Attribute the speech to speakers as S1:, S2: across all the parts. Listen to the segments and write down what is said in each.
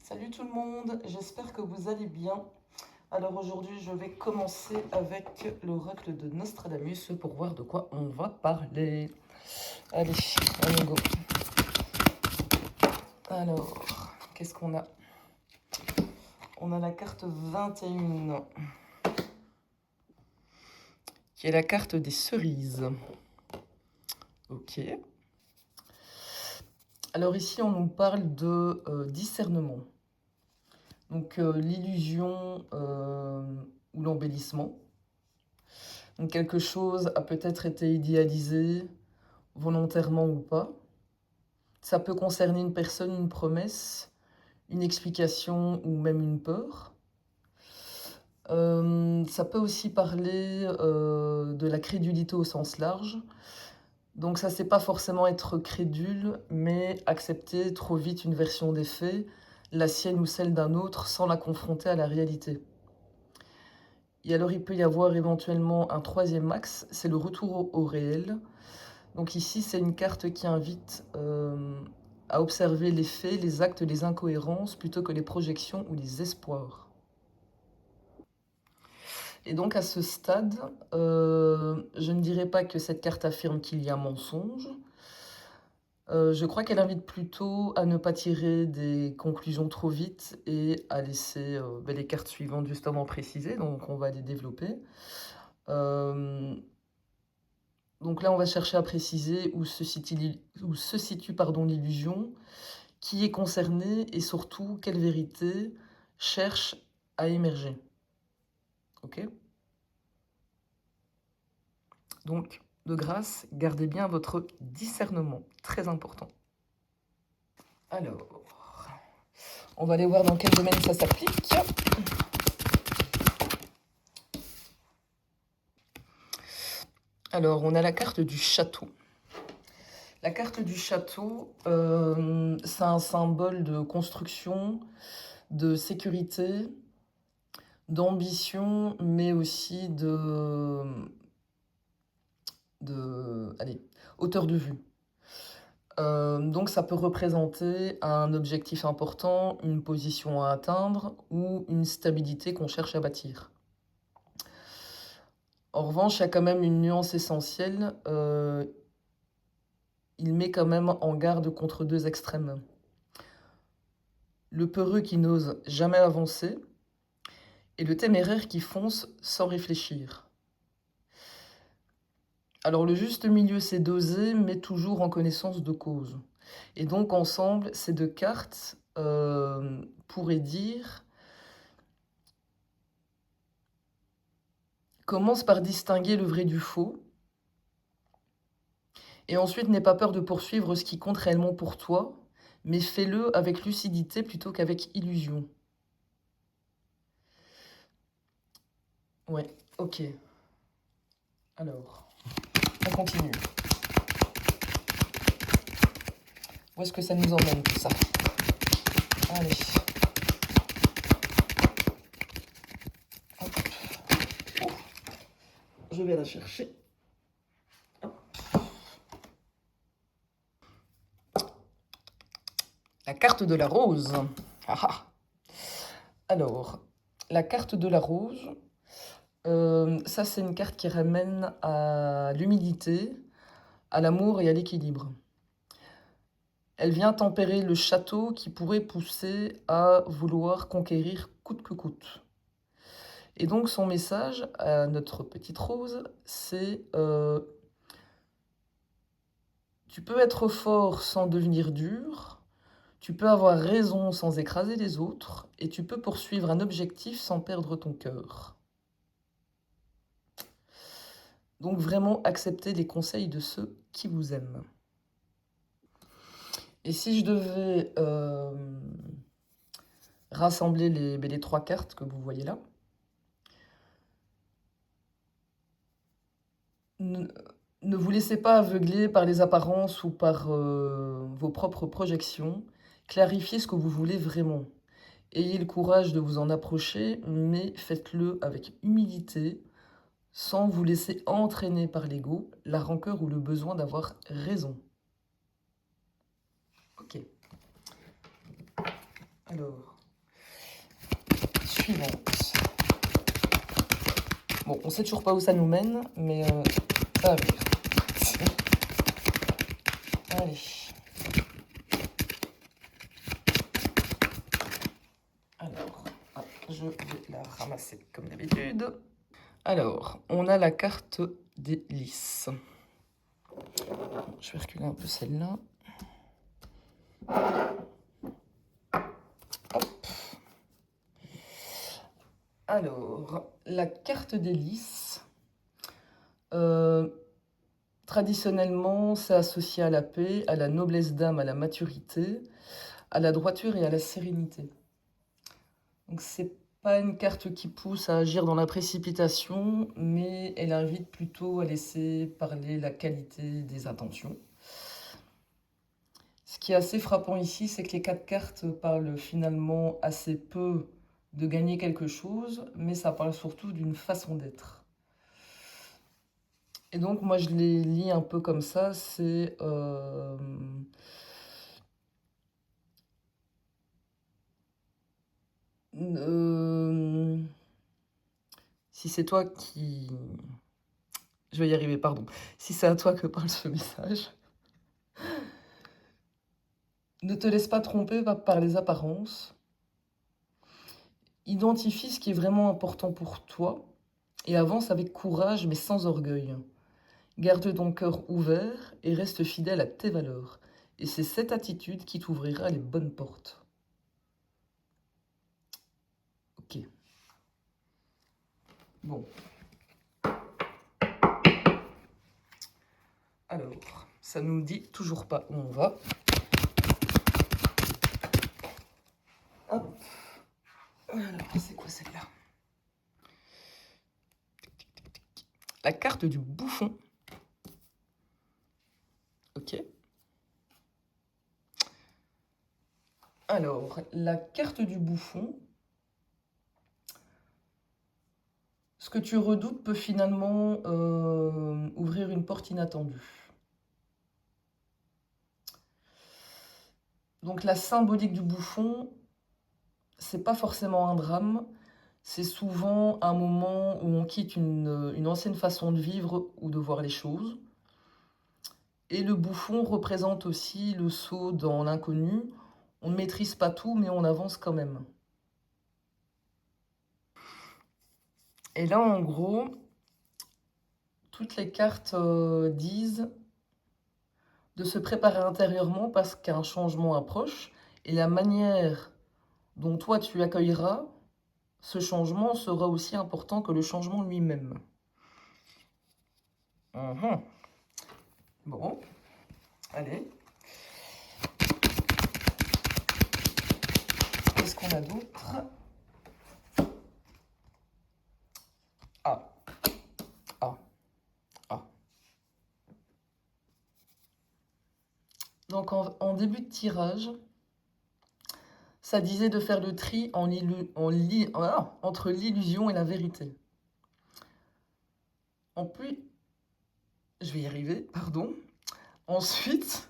S1: Salut tout le monde, j'espère que vous allez bien. Alors aujourd'hui, je vais commencer avec l'oracle de Nostradamus pour voir de quoi on va parler. Allez, on go. Alors, qu'est-ce qu'on a? On a la carte 21, qui est la carte des cerises. Ok. Alors ici, on nous parle de discernement. Donc l'illusion ou l'embellissement. Donc quelque chose a peut-être été idéalisé, volontairement ou pas. Ça peut concerner une personne, une promesse, une explication ou même une peur. Ça peut aussi parler de la crédulité au sens large. Donc ça, c'est pas forcément être crédule, mais accepter trop vite une version des faits, la sienne ou celle d'un autre, sans la confronter à la réalité. Et alors, il peut y avoir éventuellement un troisième axe, c'est le retour au réel. Donc ici, c'est une carte qui invite à observer les faits, les actes, les incohérences, plutôt que les projections ou les espoirs. Et donc à ce stade, je ne dirais pas que cette carte affirme qu'il y a mensonge. Je crois qu'elle invite plutôt à ne pas tirer des conclusions trop vite et à laisser les cartes suivantes justement précisées, donc on va les développer. Donc là, on va chercher à préciser où se situe l'illusion, qui est concerné et surtout quelle vérité cherche à émerger. Ok? Donc, de grâce, gardez bien votre discernement, très important. Alors, on va aller voir dans quel domaine ça s'applique. Alors, on a la carte du château. La carte du château, c'est un symbole de construction, de sécurité, d'ambition, mais aussi hauteur de vue. Donc ça peut représenter un objectif important, une position à atteindre ou une stabilité qu'on cherche à bâtir. En revanche, il y a quand même une nuance essentielle. Il met quand même en garde contre deux extrêmes. Le peureux qui n'ose jamais avancer et le téméraire qui fonce sans réfléchir. Alors le juste milieu, c'est d'oser, mais toujours en connaissance de cause. Et donc ensemble, ces deux cartes pourraient dire: commence par distinguer le vrai du faux, et ensuite n'aie pas peur de poursuivre ce qui compte réellement pour toi, mais fais-le avec lucidité plutôt qu'avec illusion. Ouais, ok. Alors, on continue. Où est-ce que ça nous emmène tout ça? Allez. Hop. Oh. Je vais la chercher. Hop. La carte de la rose. Ah ah. Alors, la carte de la rose, ça c'est une carte qui ramène à l'humilité, à l'amour et à l'équilibre. Elle vient tempérer le château qui pourrait pousser à vouloir conquérir coûte que coûte. Et donc son message à notre petite rose, c'est tu peux être fort sans devenir dur, tu peux avoir raison sans écraser les autres, et tu peux poursuivre un objectif sans perdre ton cœur. Donc vraiment accepter les conseils de ceux qui vous aiment. Et si je devais rassembler les trois cartes que vous voyez là, ne vous laissez pas aveugler par les apparences ou par vos propres projections. Clarifiez ce que vous voulez vraiment. Ayez le courage de vous en approcher, mais faites-le avec humilité, sans vous laisser entraîner par l'ego, la rancœur ou le besoin d'avoir raison. Ok. Alors, suivante. Bon, on sait toujours pas où ça nous mène, mais ça va venir. Allez. Alors, je vais la ramasser comme d'habitude. Alors, on a la carte des lys. Je vais reculer un peu celle-là. Hop. Alors, la carte des lys, traditionnellement, c'est associé à la paix, à la noblesse d'âme, à la maturité, à la droiture et à la sérénité. Donc, c'est pas une carte qui pousse à agir dans la précipitation, mais elle invite plutôt à laisser parler la qualité des intentions. Ce qui est assez frappant ici, c'est que les 4 cartes parlent finalement assez peu de gagner quelque chose, mais ça parle surtout d'une façon d'être. Et donc, moi, je les lis un peu comme ça, c'est... si c'est toi qui... Je vais y arriver, pardon. Si c'est à toi que parle ce message, ne te laisse pas tromper par les apparences. Identifie ce qui est vraiment important pour toi et avance avec courage mais sans orgueil. Garde ton cœur ouvert et reste fidèle à tes valeurs. Et c'est cette attitude qui t'ouvrira les bonnes portes. Ok. Bon. Alors, ça nous dit toujours pas où on va. Hop. Alors, c'est quoi celle-là? La carte du bouffon. Ok. Alors, la carte du bouffon, ce que tu redoutes peut finalement ouvrir une porte inattendue. Donc la symbolique du bouffon, c'est pas forcément un drame, c'est souvent un moment où on quitte une ancienne façon de vivre ou de voir les choses. Et le bouffon représente aussi le saut dans l'inconnu. On ne maîtrise pas tout, mais on avance quand même. Et là, en gros, toutes les cartes disent de se préparer intérieurement parce qu'un changement approche. Et la manière dont toi tu accueilleras ce changement sera aussi important que le changement lui-même. Bon, allez. Qu'est-ce qu'on a d'autre? Ah. Ah. Ah. Donc en début de tirage, ça disait de faire le tri entre l'illusion et la vérité. En plus, je vais y arriver, pardon. Ensuite,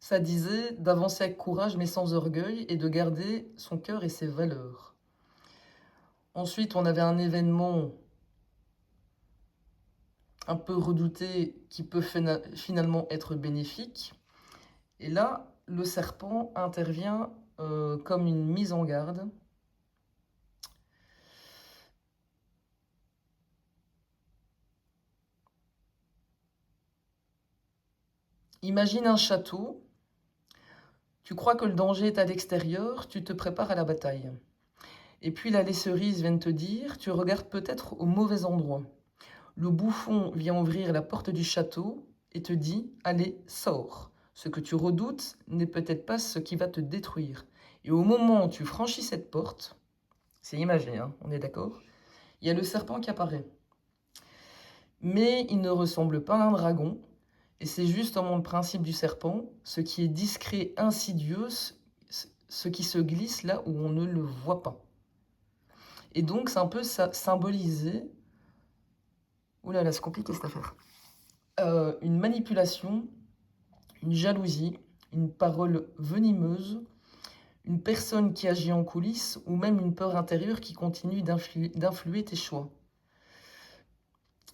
S1: ça disait d'avancer avec courage mais sans orgueil et de garder son cœur et ses valeurs. Ensuite, on avait un événement un peu redouté qui peut finalement être bénéfique. Et là, le serpent intervient comme une mise en garde. Imagine un château. Tu crois que le danger est à l'extérieur, tu te prépares à la bataille. Et puis là, les cerises viennent te dire, tu regardes peut-être au mauvais endroit. Le bouffon vient ouvrir la porte du château et te dit, allez, sors. Ce que tu redoutes n'est peut-être pas ce qui va te détruire. Et au moment où tu franchis cette porte, c'est imagé, hein, on est d'accord? Il y a le serpent qui apparaît. Mais il ne ressemble pas à un dragon. Et c'est justement le principe du serpent, ce qui est discret, insidieux, ce qui se glisse là où on ne le voit pas. Et donc, c'est un peu symboliser... Ouh là là, c'est compliqué cette affaire. Une manipulation, une jalousie, une parole venimeuse, une personne qui agit en coulisses ou même une peur intérieure qui continue d'influer tes choix.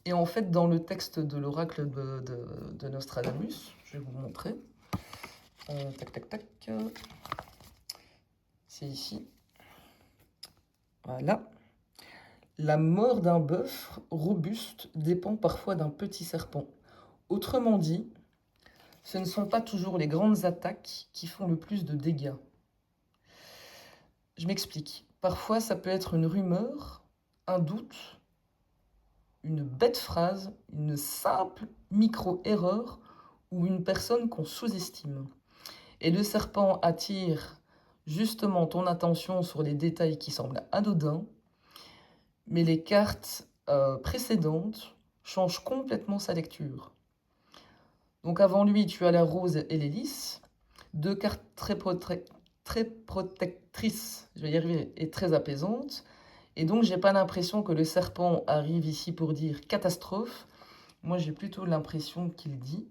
S1: Et en fait, dans le texte de l'oracle de Nostradamus, je vais vous montrer. Tac, tac, tac. C'est ici. Voilà. La mort d'un bœuf robuste dépend parfois d'un petit serpent. Autrement dit, ce ne sont pas toujours les grandes attaques qui font le plus de dégâts. Je m'explique. Parfois, ça peut être une rumeur, un doute, une bête phrase, une simple micro-erreur ou une personne qu'on sous-estime. Et le serpent attire justement ton attention sur les détails qui semblent anodins, mais les cartes précédentes changent complètement sa lecture. Donc avant lui, tu as la rose et les lys, deux cartes très protectrices, je vais y arriver, et très apaisantes. Et donc, j'ai pas l'impression que le serpent arrive ici pour dire catastrophe. Moi, j'ai plutôt l'impression qu'il dit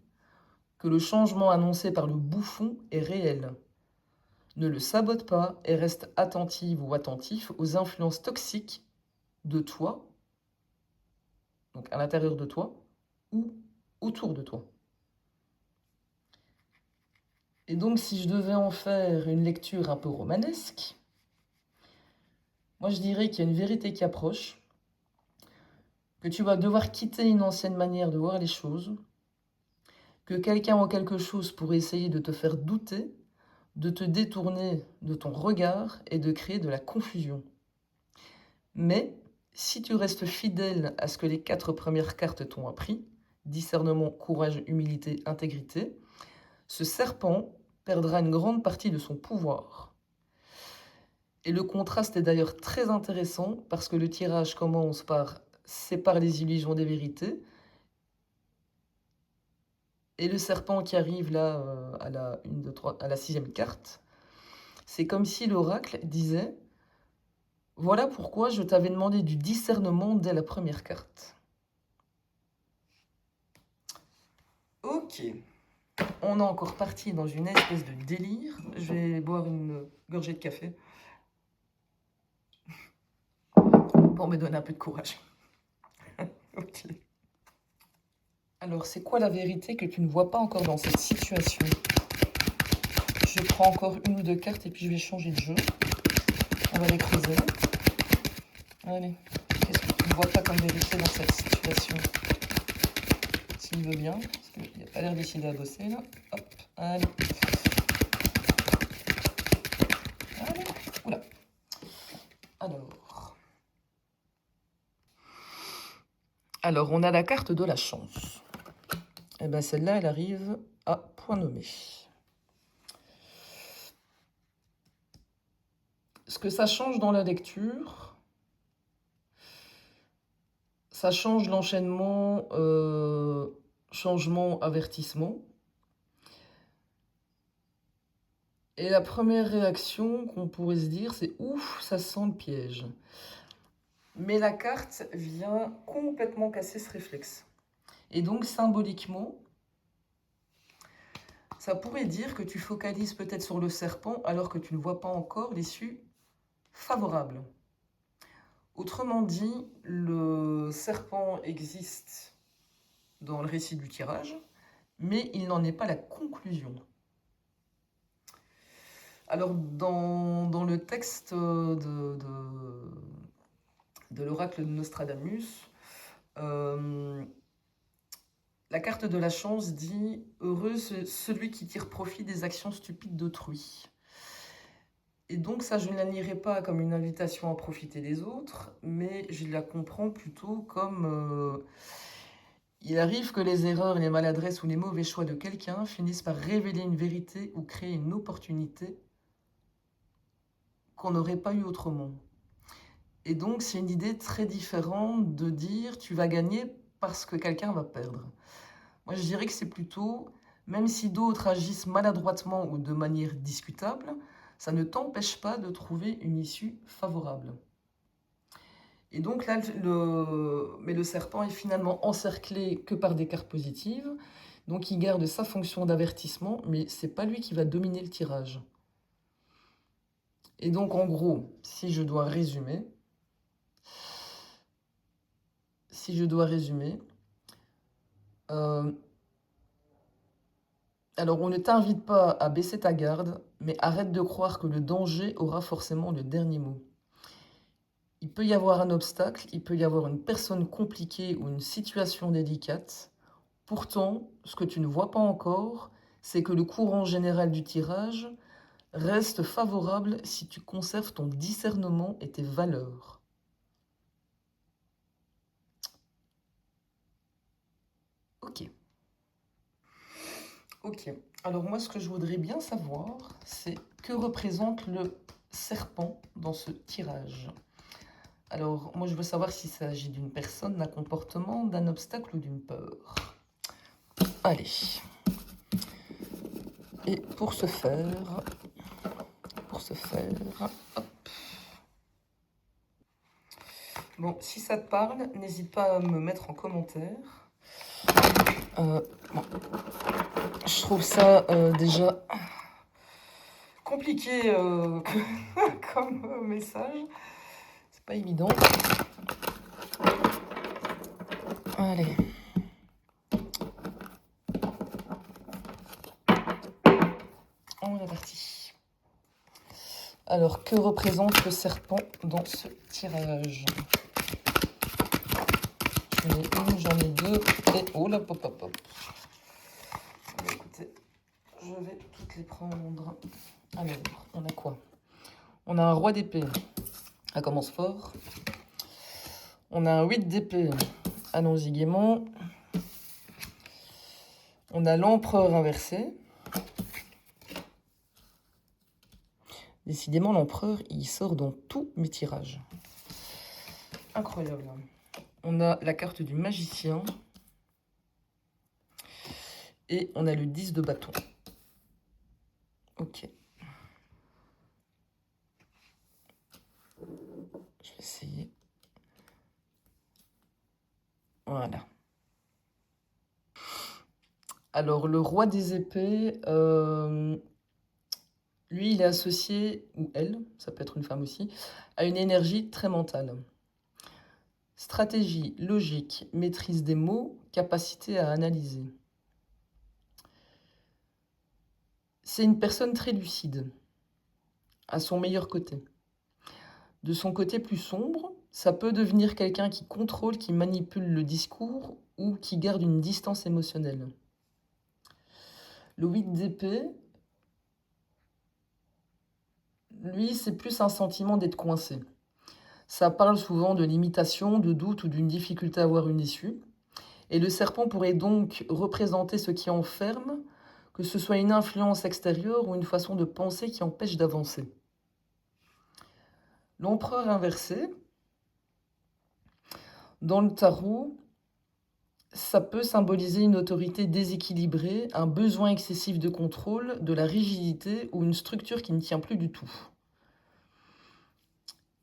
S1: que le changement annoncé par le bouffon est réel. Ne le sabote pas et reste attentive ou attentif aux influences toxiques de toi, donc à l'intérieur de toi, ou autour de toi. Et donc, si je devais en faire une lecture un peu romanesque, moi je dirais qu'il y a une vérité qui approche, que tu vas devoir quitter une ancienne manière de voir les choses, que quelqu'un ou quelque chose pourrait essayer de te faire douter, de te détourner de ton regard et de créer de la confusion. Mais si tu restes fidèle à ce que les 4 premières cartes t'ont appris, discernement, courage, humilité, intégrité, ce serpent perdra une grande partie de son pouvoir. Et le contraste est d'ailleurs très intéressant parce que le tirage commence par « sépare les illusions des vérités » et le serpent qui arrive là à la 6e carte, c'est comme si l'oracle disait « Voilà pourquoi je t'avais demandé du discernement dès la première carte. » Ok. On est encore parti dans une espèce de délire. Je vais boire une gorgée de café pour me donner un peu de courage. Ok. Alors, c'est quoi la vérité que tu ne vois pas encore dans cette situation? Je prends encore une ou deux cartes et puis je vais changer de jeu. On va les creuser. Allez, qu'est-ce que tu ne vois pas comme vérité dans cette situation? S'il veut bien, parce qu'il n'a pas l'air décidé à bosser là. Hop, allez. Allez, oula. Alors, on a la carte de la chance. Et bien celle-là, elle arrive à point nommé. Ce que ça change dans la lecture, ça change l'enchaînement changement, avertissement. Et la première réaction qu'on pourrait se dire, c'est « ouf, ça sent le piège ». Mais la carte vient complètement casser ce réflexe. Et donc, symboliquement, ça pourrait dire que tu focalises peut-être sur le serpent alors que tu ne vois pas encore l'issue favorable. Autrement dit, le serpent existe dans le récit du tirage, mais il n'en est pas la conclusion. Alors, dans le texte de l'oracle de Nostradamus, la carte de la chance dit « Heureux celui qui tire profit des actions stupides d'autrui ». Et donc ça, je ne la lirai pas comme une invitation à profiter des autres, mais je la comprends plutôt comme il arrive que les erreurs, les maladresses ou les mauvais choix de quelqu'un finissent par révéler une vérité ou créer une opportunité qu'on n'aurait pas eu autrement. Et donc, c'est une idée très différente de dire « tu vas gagner parce que quelqu'un va perdre ». Moi, je dirais que c'est plutôt, même si d'autres agissent maladroitement ou de manière discutable, ça ne t'empêche pas de trouver une issue favorable. Et donc là, le serpent est finalement encerclé que par des cartes positives, donc il garde sa fonction d'avertissement, mais c'est pas lui qui va dominer le tirage. Et donc, en gros, si je dois résumer, euh, alors on ne t'invite pas à baisser ta garde, mais arrête de croire que le danger aura forcément le dernier mot. Il peut y avoir un obstacle, il peut y avoir une personne compliquée ou une situation délicate. Pourtant, ce que tu ne vois pas encore, c'est que le courant général du tirage reste favorable si tu conserves ton discernement et tes valeurs. Ok. Ok. Alors moi, ce que je voudrais bien savoir, c'est que représente le serpent dans ce tirage. Alors, moi, je veux savoir s'il s'agit d'une personne, d'un comportement, d'un obstacle ou d'une peur. Allez. Et pour ce faire, hop. Bon, si ça te parle, n'hésite pas à me mettre en commentaire. Bon. Je trouve ça déjà compliqué comme message. C'est pas évident. Allez. On est parti. Alors, que représente le serpent dans ce tirage? J'en ai une, j'en ai deux, et oh là, pop, pop, pop. Écoutez, je vais toutes les prendre. Alors, on a quoi? On a un roi d'épée. Ça commence fort. On a un 8 d'épée. Allons-y gaiement. On a l'empereur inversé. Décidément, l'empereur, il sort dans tous mes tirages. Incroyable. On a la carte du magicien. Et on a le 10 de bâton. Ok. Je vais essayer. Voilà. Alors, le roi des épées, lui, il est associé, ou elle, ça peut être une femme aussi, à une énergie très mentale. Stratégie, logique, maîtrise des mots, capacité à analyser. C'est une personne très lucide, à son meilleur côté. De son côté plus sombre, ça peut devenir quelqu'un qui contrôle, qui manipule le discours ou qui garde une distance émotionnelle. Le 8 d'épée, lui, c'est plus un sentiment d'être coincé. Ça parle souvent de limitation, de doute ou d'une difficulté à avoir une issue. Et le serpent pourrait donc représenter ce qui enferme, que ce soit une influence extérieure ou une façon de penser qui empêche d'avancer. L'empereur inversé, dans le tarot, ça peut symboliser une autorité déséquilibrée, un besoin excessif de contrôle, de la rigidité ou une structure qui ne tient plus du tout.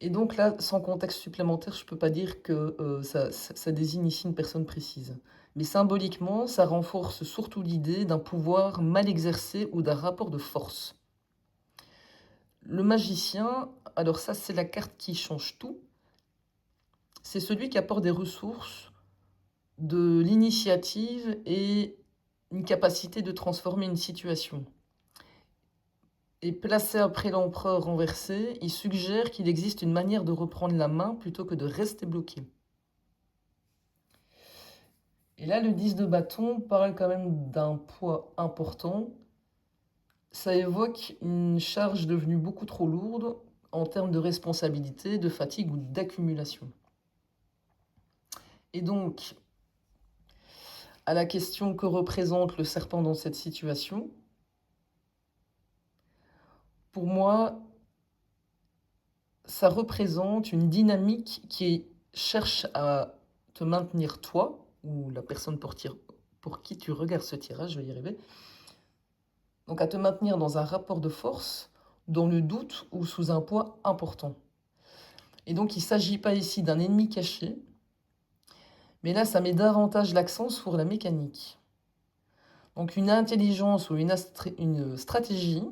S1: Et donc là, sans contexte supplémentaire, je ne peux pas dire que ça désigne ici une personne précise. Mais symboliquement, ça renforce surtout l'idée d'un pouvoir mal exercé ou d'un rapport de force. Le magicien, alors ça c'est la carte qui change tout. C'est celui qui apporte des ressources, de l'initiative et une capacité de transformer une situation. Et placé après l'empereur renversé, il suggère qu'il existe une manière de reprendre la main plutôt que de rester bloqué. Et là, le 10 de bâton parle quand même d'un poids important. Ça évoque une charge devenue beaucoup trop lourde en termes de responsabilité, de fatigue ou d'accumulation. Et donc, à la question que représente le serpent dans cette situation, pour moi, ça représente une dynamique qui cherche à te maintenir toi, ou la personne pour qui tu regardes ce tirage, je vais y arriver, donc à te maintenir dans un rapport de force, dans le doute ou sous un poids important. Et donc il ne s'agit pas ici d'un ennemi caché, mais là ça met davantage l'accent sur la mécanique. Donc une intelligence ou une stratégie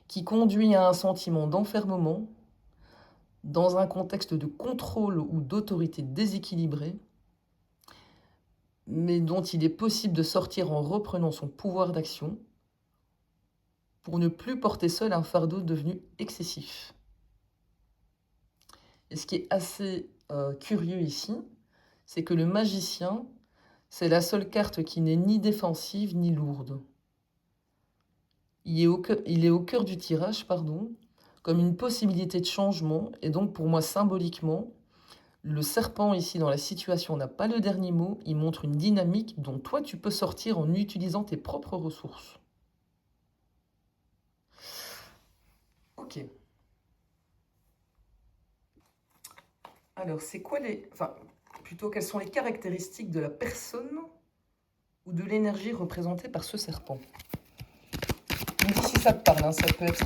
S1: qui conduit à un sentiment d'enfermement dans un contexte de contrôle ou d'autorité déséquilibrée, mais dont il est possible de sortir en reprenant son pouvoir d'action pour ne plus porter seul un fardeau devenu excessif. Et ce qui est assez curieux ici, c'est que le magicien, c'est la seule carte qui n'est ni défensive ni lourde. Il est au cœur du tirage, pardon, comme une possibilité de changement, et donc pour moi symboliquement, le serpent ici dans la situation n'a pas le dernier mot, il montre une dynamique dont toi tu peux sortir en utilisant tes propres ressources. Ok. Alors, c'est quoi plutôt quelles sont les caractéristiques de la personne ou de l'énergie représentée par ce serpent? Tu me dis si ça te parle, hein, ça peut être,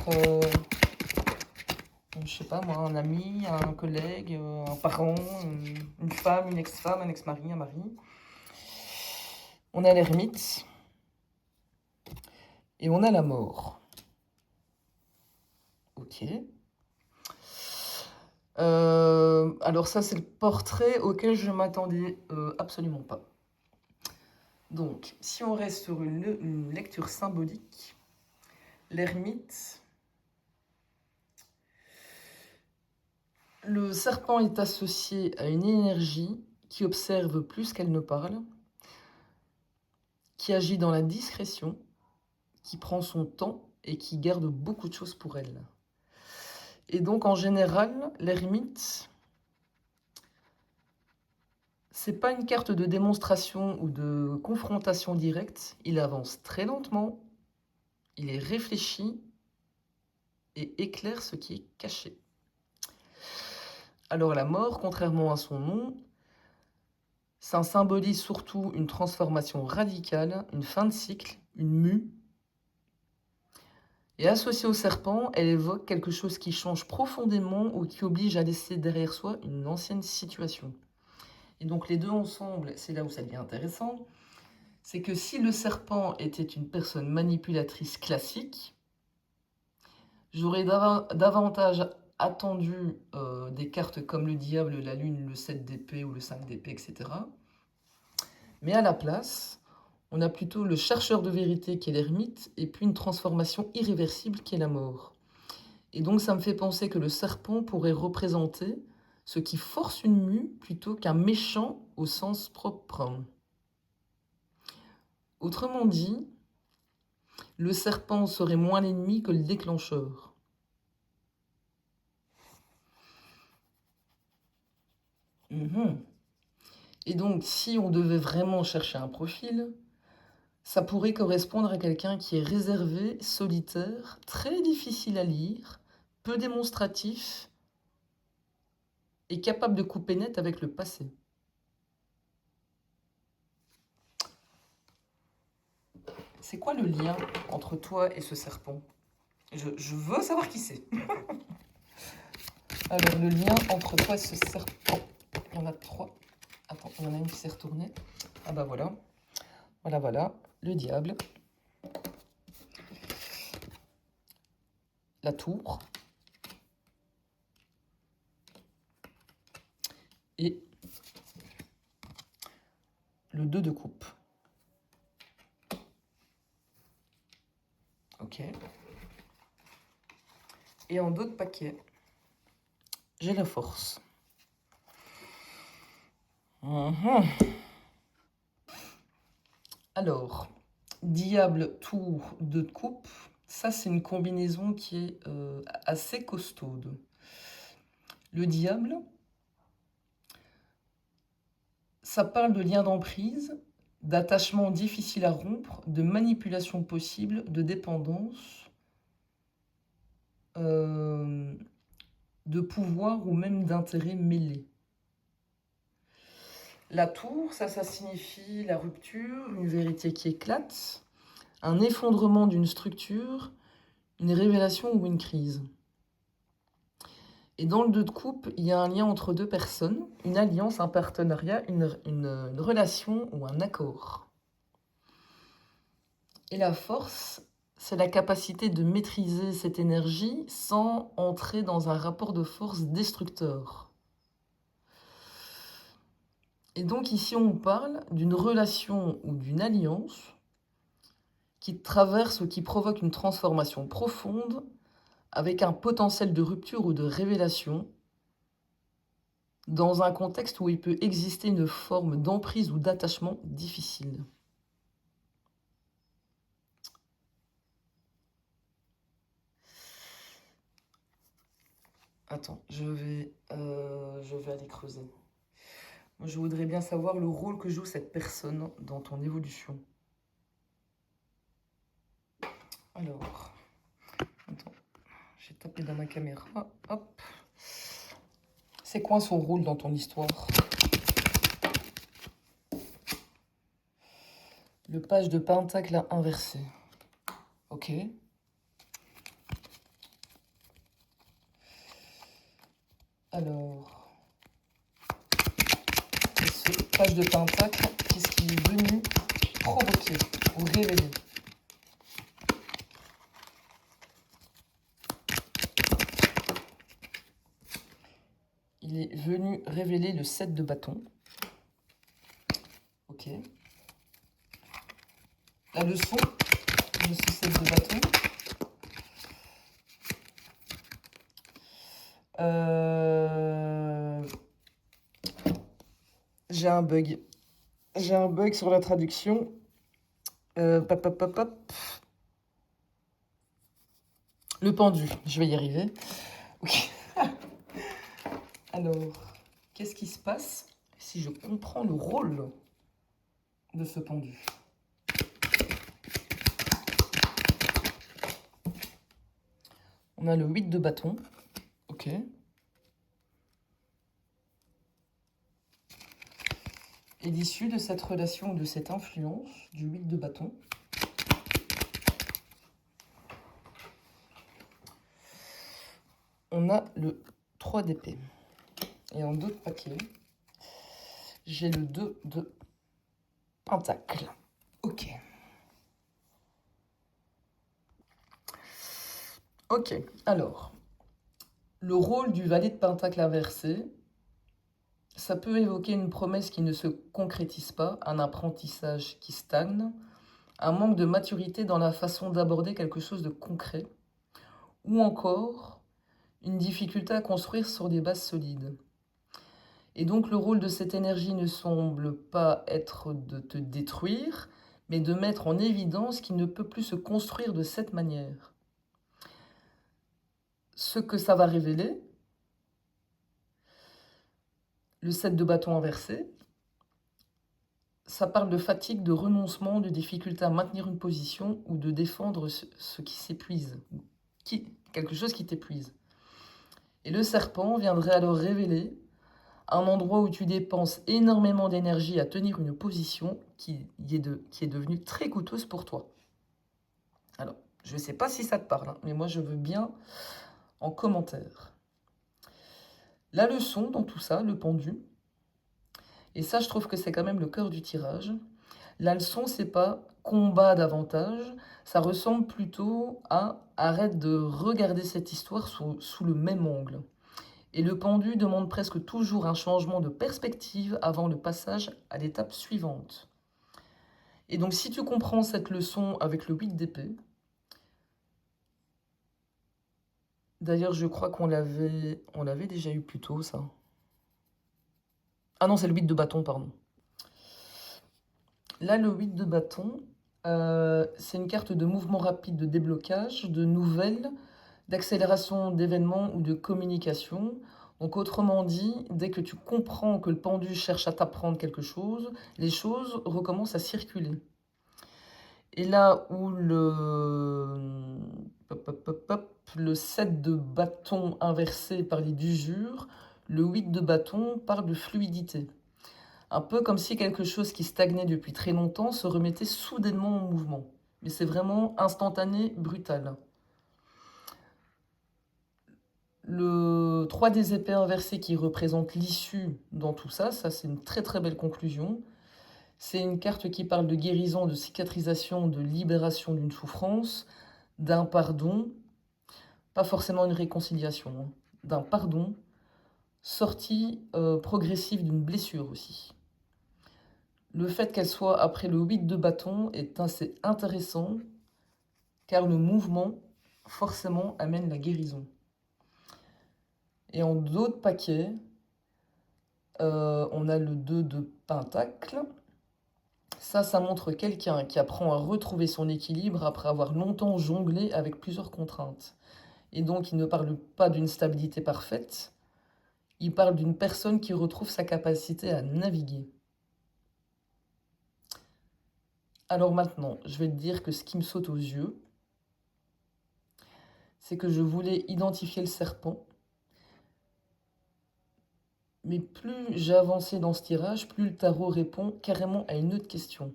S1: je sais pas moi, un ami, un collègue, un parent, une femme, une ex-femme, un ex-mari, un mari. On a l'ermite et on a la mort. Ok. Alors ça, c'est le portrait auquel je ne m'attendais absolument pas. Donc, si on reste sur une lecture symbolique, l'ermite, le serpent est associé à une énergie qui observe plus qu'elle ne parle, qui agit dans la discrétion, qui prend son temps et qui garde beaucoup de choses pour elle. Et donc, en général, l'ermite, c'est pas une carte de démonstration ou de confrontation directe. Il avance très lentement, il est réfléchi et éclaire ce qui est caché. Alors la mort, contrairement à son nom, ça symbolise surtout une transformation radicale, une fin de cycle, une mue. Et associée au serpent, elle évoque quelque chose qui change profondément ou qui oblige à laisser derrière soi une ancienne situation. Et donc les deux ensemble, c'est là où ça devient intéressant, c'est que si le serpent était une personne manipulatrice classique, j'aurais davantage attendu des cartes comme le diable, la lune, le 7 d'épée ou le 5 d'épée, etc. Mais à la place, on a plutôt le chercheur de vérité qui est l'ermite et puis une transformation irréversible qui est la mort. Et donc ça me fait penser que le serpent pourrait représenter ce qui force une mue plutôt qu'un méchant au sens propre. Autrement dit, le serpent serait moins l'ennemi que le déclencheur. Et donc, si on devait vraiment chercher un profil, ça pourrait correspondre à quelqu'un qui est réservé, solitaire, très difficile à lire, peu démonstratif et capable de couper net avec le passé. C'est quoi le lien entre toi et ce serpent? Je veux savoir qui c'est. Alors, le lien entre toi et ce serpent. Il y en a 3. Attends, il y en a une qui s'est retournée. Ah bah voilà. Voilà. Le diable. La tour. Et le 2 de coupe. Ok. Et en d'autres paquets, j'ai la force. Alors, diable, tour, 2 de coupe, ça c'est une combinaison qui est assez costaude. Le diable, ça parle de lien d'emprise, d'attachement difficile à rompre, de manipulation possible, de dépendance, de pouvoir ou même d'intérêt mêlé. La tour, ça signifie la rupture, une vérité qui éclate, un effondrement d'une structure, une révélation ou une crise. Et dans le 2 de coupe, il y a un lien entre deux personnes, une alliance, un partenariat, une relation ou un accord. Et la force, c'est la capacité de maîtriser cette énergie sans entrer dans un rapport de force destructeur. Et donc ici, on parle d'une relation ou d'une alliance qui traverse ou qui provoque une transformation profonde avec un potentiel de rupture ou de révélation dans un contexte où il peut exister une forme d'emprise ou d'attachement difficile. Attends, je vais aller creuser. Moi, je voudrais bien savoir le rôle que joue cette personne dans ton évolution. Alors, attends, j'ai tapé dans ma caméra. Hop. C'est quoi son rôle dans ton histoire? Le page de pentacle inversé. Ok. Alors, ce page de pentacle, qu'est-ce qui est venu provoquer ou révéler? Il est venu révéler le 7 de bâton. Ok. La leçon de ce 7 de bâton. J'ai un bug. J'ai un bug sur la traduction. Hop. Le pendu, je vais y arriver. Ok. Alors, qu'est-ce qui se passe si je comprends le rôle de ce pendu? On a le 8 de bâton. Ok. Et l'issue de cette relation ou de cette influence du 8 de bâton. On a le 3 d'épée. Et en d'autres paquets, j'ai le 2 de pentacle. Ok. Ok, alors, le rôle du valet de pentacle inversé, ça peut évoquer une promesse qui ne se concrétise pas, un apprentissage qui stagne, un manque de maturité dans la façon d'aborder quelque chose de concret, ou encore une difficulté à construire sur des bases solides. Et donc le rôle de cette énergie ne semble pas être de te détruire, mais de mettre en évidence qu'il ne peut plus se construire de cette manière. Ce que ça va révéler, le 7 de bâton inversé, ça parle de fatigue, de renoncement, de difficulté à maintenir une position ou de défendre ce qui s'épuise, quelque chose qui t'épuise. Et le serpent viendrait alors révéler un endroit où tu dépenses énormément d'énergie à tenir une position qui est devenue très coûteuse pour toi. Alors, je ne sais pas si ça te parle, hein, mais moi je veux bien en commentaire. La leçon dans tout ça, le pendu, et ça je trouve que c'est quand même le cœur du tirage. La leçon, c'est pas combat davantage, ça ressemble plutôt à arrête de regarder cette histoire sous le même angle. Et le pendu demande presque toujours un changement de perspective avant le passage à l'étape suivante. Et donc si tu comprends cette leçon avec le 8 d'épée, d'ailleurs je crois qu'on l'avait déjà eu plus tôt ça. Ah non, c'est le 8 de bâton, pardon. Là, le 8 de bâton, c'est une carte de mouvement rapide, de déblocage, de nouvelles, d'accélération d'événements ou de communication. Donc autrement dit, dès que tu comprends que le pendu cherche à t'apprendre quelque chose, les choses recommencent à circuler. Et là où le 7 de bâton inversé parlait d'usure, le 8 de bâton parle de fluidité. Un peu comme si quelque chose qui stagnait depuis très longtemps se remettait soudainement en mouvement. Mais c'est vraiment instantané, brutal. Le 3 des épées inversées qui représente l'issue dans tout ça, ça c'est une très très belle conclusion. C'est une carte qui parle de guérison, de cicatrisation, de libération d'une souffrance, d'un pardon, pas forcément une réconciliation, hein, d'un pardon, sortie progressive d'une blessure aussi. Le fait qu'elle soit après le 8 de bâton est assez intéressant, car le mouvement, forcément, amène la guérison. Et en d'autres paquets, on a le 2 de pentacle. Ça montre quelqu'un qui apprend à retrouver son équilibre après avoir longtemps jonglé avec plusieurs contraintes. Et donc, il ne parle pas d'une stabilité parfaite, il parle d'une personne qui retrouve sa capacité à naviguer. Alors maintenant, je vais te dire que ce qui me saute aux yeux, c'est que je voulais identifier le serpent, mais plus j'ai avancé dans ce tirage, plus le tarot répond carrément à une autre question.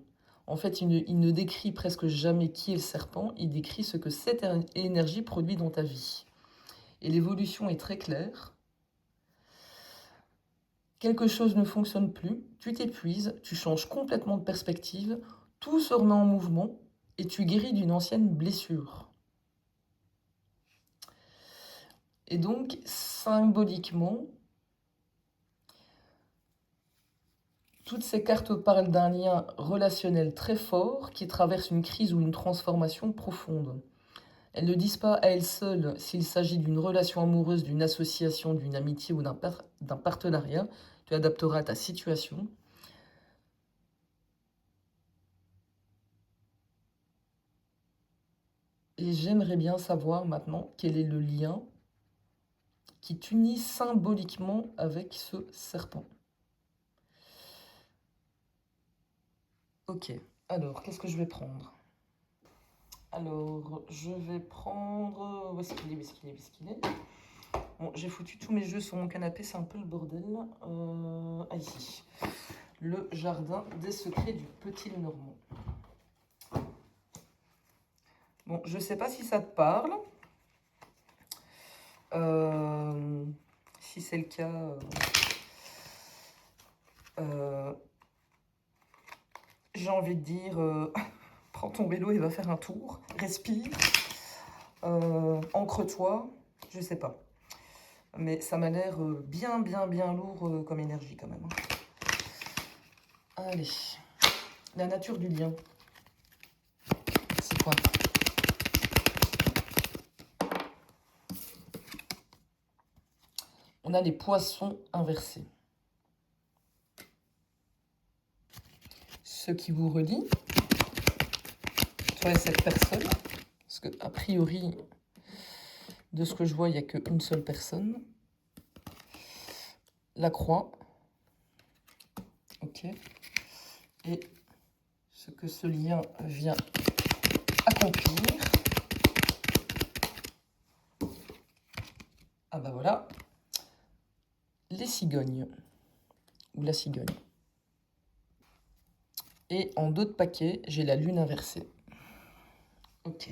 S1: En fait, il ne décrit presque jamais qui est le serpent, il décrit ce que cette énergie produit dans ta vie. Et l'évolution est très claire. Quelque chose ne fonctionne plus, tu t'épuises, tu changes complètement de perspective, tout se remet en mouvement et tu guéris d'une ancienne blessure. Et donc, symboliquement, toutes ces cartes parlent d'un lien relationnel très fort qui traverse une crise ou une transformation profonde. Elles ne disent pas à elles seules s'il s'agit d'une relation amoureuse, d'une association, d'une amitié ou d'un partenariat. Tu adapteras à ta situation. Et j'aimerais bien savoir maintenant quel est le lien qui t'unit symboliquement avec ce serpent. Ok, alors qu'est-ce que je vais prendre? Alors, je vais prendre... Où est-ce qu'il est? Où est-ce qu'il est? Où est-ce qu'il est? Bon, j'ai foutu tous mes jeux sur mon canapé, c'est un peu le bordel. Ici. Le jardin des secrets du Petit Lenormand. Bon, je sais pas si ça te parle. Si c'est le cas, j'ai envie de dire, prends ton vélo et va faire un tour. Respire. Ancre-toi. Je sais pas. Mais ça m'a l'air bien lourd comme énergie quand même. Allez. La nature du lien. C'est quoi? On a les poissons inversés. Ce qui vous relie, toi et cette personne, parce que a priori, de ce que je vois, il n'y a qu'une seule personne. La croix. Ok. Et ce que ce lien vient accomplir. Ah bah voilà. Les cigognes. Ou la cigogne. Et en d'autres paquets, j'ai la lune inversée. Ok.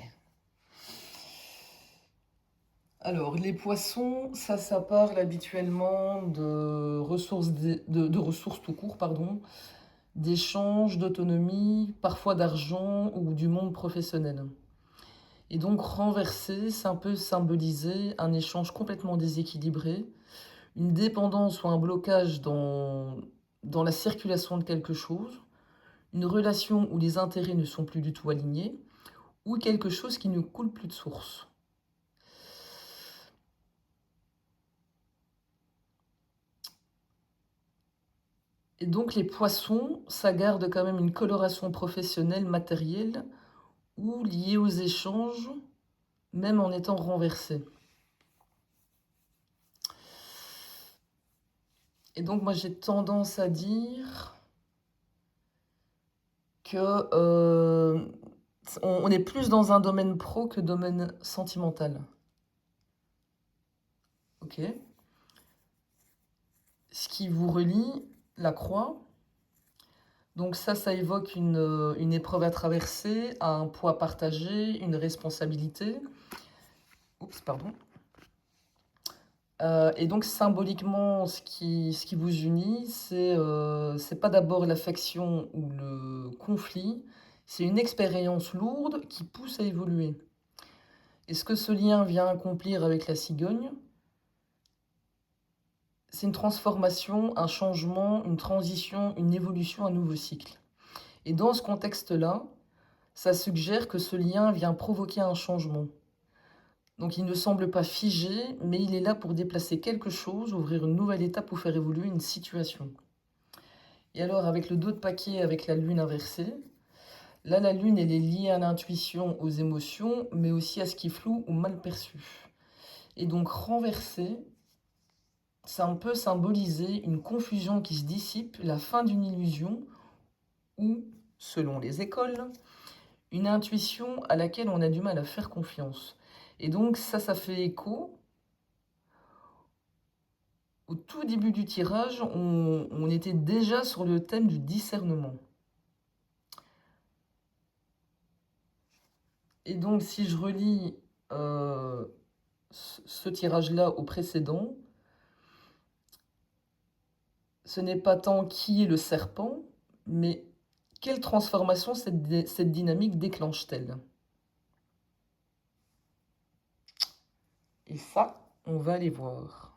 S1: Alors, les poissons, ça parle habituellement de ressources, de ressources tout court, pardon, d'échanges, d'autonomie, parfois d'argent ou du monde professionnel. Et donc, renverser, c'est un peu symboliser un échange complètement déséquilibré, une dépendance ou un blocage dans la circulation de quelque chose, une relation où les intérêts ne sont plus du tout alignés, ou quelque chose qui ne coule plus de source. Et donc les poissons, ça garde quand même une coloration professionnelle, matérielle, ou liée aux échanges, même en étant renversés. Et donc moi j'ai tendance à dire que on est plus dans un domaine pro que domaine sentimental. Ok. Ce qui vous relie, la croix. Donc ça évoque une épreuve à traverser, un poids partagé, une responsabilité. Oups, pardon. Et donc symboliquement, ce qui vous unit, c'est pas d'abord l'affection ou le conflit, c'est une expérience lourde qui pousse à évoluer. Et ce que ce lien vient accomplir avec la cigogne, c'est une transformation, un changement, une transition, une évolution, un nouveau cycle. Et dans ce contexte-là, ça suggère que ce lien vient provoquer un changement. Donc il ne semble pas figé, mais il est là pour déplacer quelque chose, ouvrir une nouvelle étape ou faire évoluer une situation. Et alors avec le dos de paquet, avec la lune inversée, là la lune elle est liée à l'intuition, aux émotions, mais aussi à ce qui est flou ou mal perçu. Et donc renversée, ça peut symboliser une confusion qui se dissipe, la fin d'une illusion, ou, selon les écoles, une intuition à laquelle on a du mal à faire confiance. Et donc ça fait écho. Au tout début du tirage, on était déjà sur le thème du discernement. Et donc si je relis ce tirage-là au précédent, ce n'est pas tant qui est le serpent, mais quelle transformation cette dynamique déclenche-t-elle? Et ça, on va aller voir.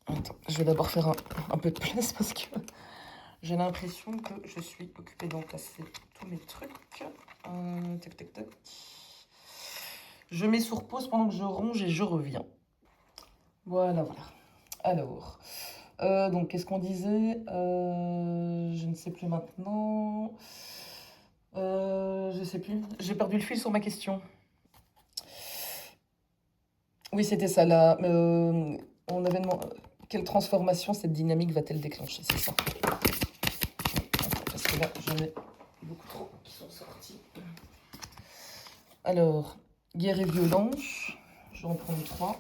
S1: Attends, je vais d'abord faire un peu de place parce que j'ai l'impression que je suis occupée d'emplacer tous mes trucs. Tac, tac, tac. Je mets sur pause pendant que je ronge et je reviens. Voilà, voilà. Alors, donc qu'est-ce qu'on disait? Je ne sais plus maintenant. Je sais plus. J'ai perdu le fil sur ma question. Oui, c'était ça là. On avait demandé quelle transformation cette dynamique va-t-elle déclencher, c'est ça. Attends, parce que là, j'en ai beaucoup trop qui sont sortis. Alors, guerre et violence. Je vais en prendre 3.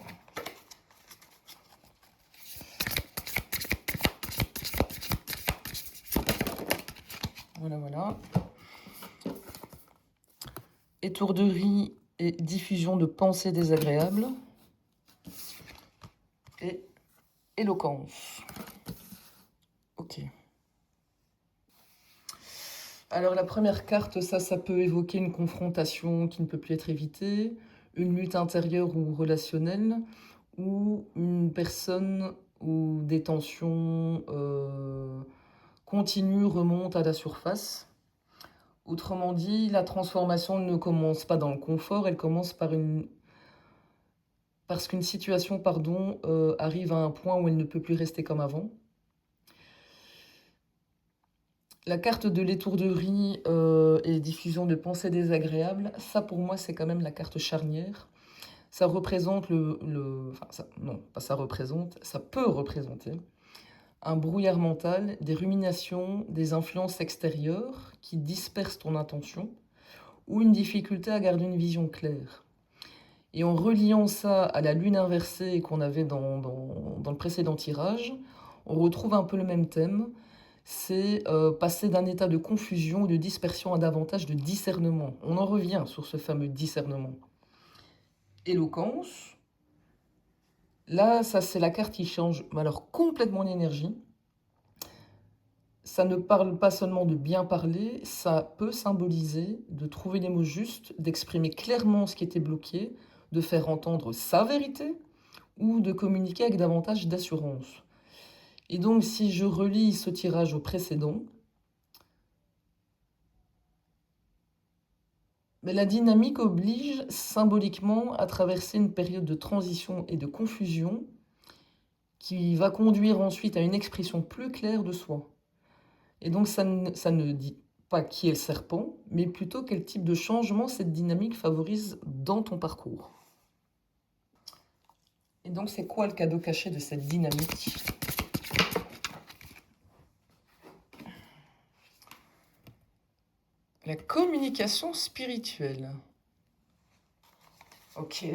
S1: Voilà, voilà. Étourderie et diffusion de pensées désagréables. Et éloquence. Ok. Alors la première carte, ça peut évoquer une confrontation qui ne peut plus être évitée, une lutte intérieure ou relationnelle, ou une personne où des tensions continues remontent à la surface. Autrement dit, la transformation ne commence pas dans le confort, elle commence parce qu'une situation arrive à un point où elle ne peut plus rester comme avant. La carte de l'étourderie et diffusion de pensées désagréables, ça pour moi c'est quand même la carte charnière. Ça représente non, pas ça représente, ça peut représenter un brouillard mental, des ruminations, des influences extérieures qui dispersent ton intention ou une difficulté à garder une vision claire. Et en reliant ça à la lune inversée qu'on avait dans le précédent tirage, on retrouve un peu le même thème. C'est passer d'un état de confusion ou de dispersion à davantage de discernement. On en revient sur ce fameux discernement. Éloquence. Là, ça c'est la carte qui change alors complètement l'énergie. Ça ne parle pas seulement de bien parler, ça peut symboliser de trouver les mots justes, d'exprimer clairement ce qui était bloqué, de faire entendre sa vérité ou de communiquer avec davantage d'assurance. Et donc, si je relis ce tirage au précédent, mais la dynamique oblige symboliquement à traverser une période de transition et de confusion qui va conduire ensuite à une expression plus claire de soi. Et donc, ça ne dit pas qui est le serpent, mais plutôt quel type de changement cette dynamique favorise dans ton parcours. Et donc, c'est quoi le cadeau caché de cette dynamique ? La communication spirituelle. Ok.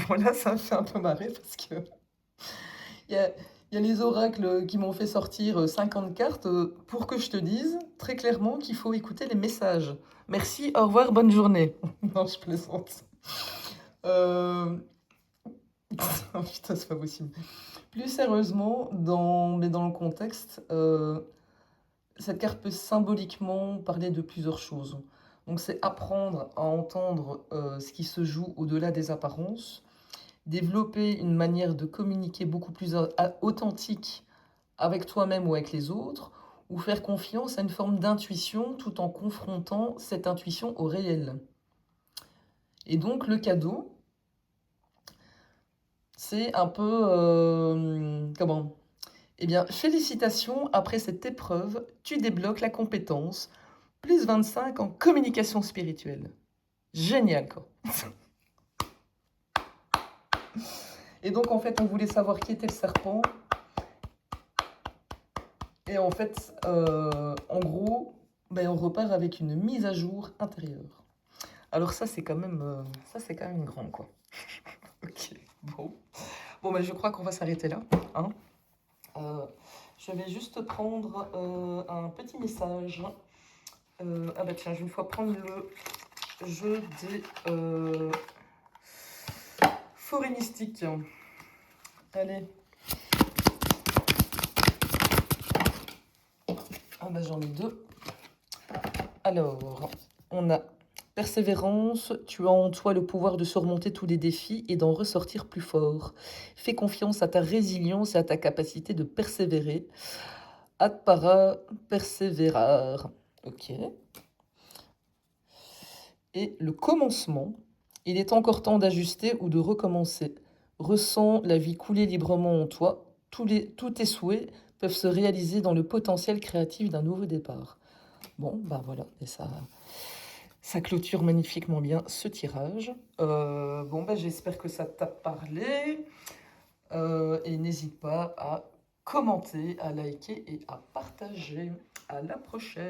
S1: Voilà, ça me fait un peu marrer parce que il y a les oracles qui m'ont fait sortir 50 cartes pour que je te dise très clairement qu'il faut écouter les messages. Merci, au revoir, bonne journée. Non, je plaisante. Oh putain, c'est pas possible. Plus sérieusement, dans le contexte, cette carte peut symboliquement parler de plusieurs choses. Donc c'est apprendre à entendre ce qui se joue au-delà des apparences, développer une manière de communiquer beaucoup plus authentique avec toi-même ou avec les autres, ou faire confiance à une forme d'intuition tout en confrontant cette intuition au réel. Et donc le cadeau, c'est un peu... comment? Eh bien, félicitations, après cette épreuve, tu débloques la compétence plus 25 en communication spirituelle. Génial, quoi. Et donc, en fait, on voulait savoir qui était le serpent. Et en fait, en gros, ben, on repart avec une mise à jour intérieure. Alors ça, c'est quand même, grand, quoi. Ok, bon. Bon, ben, je crois qu'on va s'arrêter là, hein. Je vais juste prendre un petit message. Ah bah tiens, je vais une fois prendre le jeu des forêts mystiques. Allez. Ah bah j'en ai deux. Alors, on a persévérance, tu as en toi le pouvoir de surmonter tous les défis et d'en ressortir plus fort. Fais confiance à ta résilience et à ta capacité de persévérer. Ad para perseverar. Ok. Et le commencement, il est encore temps d'ajuster ou de recommencer. Ressens la vie couler librement en toi. Tous tes souhaits peuvent se réaliser dans le potentiel créatif d'un nouveau départ. Bon, bah voilà, et ça clôture magnifiquement bien ce tirage. Bon, bah j'espère que ça t'a parlé. Et n'hésite pas à commenter, à liker et à partager. À la prochaine.